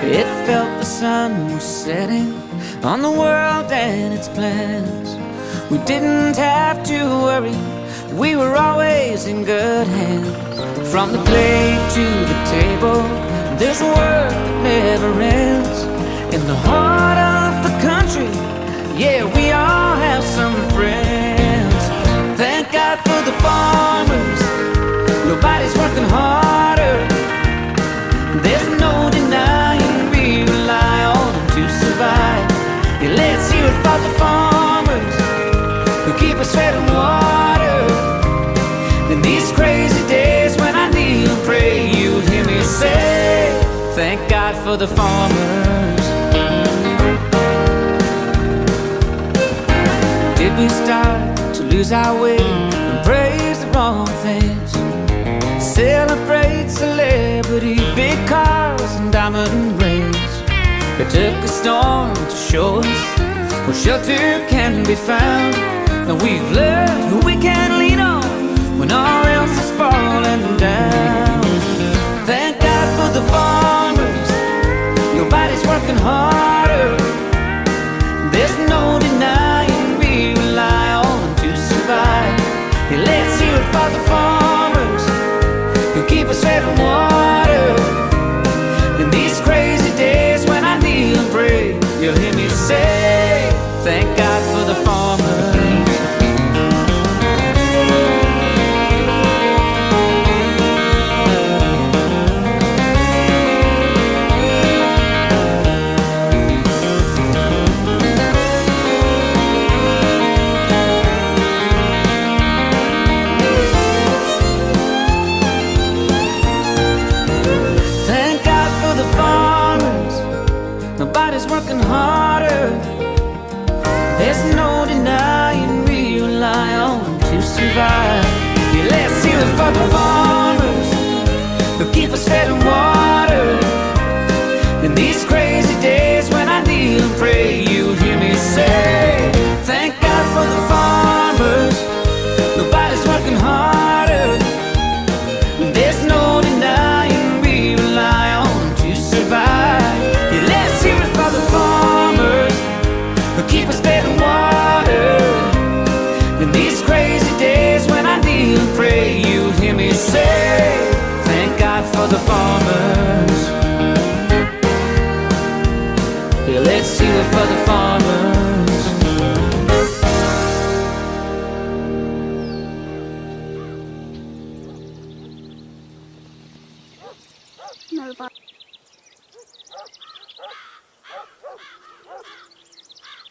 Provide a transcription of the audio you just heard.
It felt the sun was setting on the world and its plans. We didn't have to worry, we were always in good hands. From the plate to the table, there's work that never ends. In the heart of the country, yeah, we all have some friends. Thank God for the farmers, nobody's working harder. There's no denying we rely on them to survive. Yeah, let's hear it for the farmers who keep us fed and water. In these crazy days when I kneel and pray, you'll hear me say, thank God for the farmers. Did we start to lose our way and praise the wrong things? Celebrate celebrity, big cars and diamond rings. It took a storm to show us where shelter can be found. Now we've learned who we can lean on when all else is falling down. Thank God for the farmers, nobody's working harder. There's no denying we rely on them to survive. Yeah, let's hear it for the farmers who keep us fed and water. In these crazy days when I kneel and pray, you'll hear me say, thank God for the farmers. Nobody's working harder. There's no denying we rely on them to survive. Yeah, let's hear it for the farmers who keep us fed and water. In these crazy days when I kneel and pray, you'll hear me say, thank God for the farmers, nobody's working harder. There's no denying we rely on them to survive. Keep us fed and water. In these crazy days when I kneel and pray, you'll hear me say, thank God for the farmers. Yeah, let's see it for the farmers.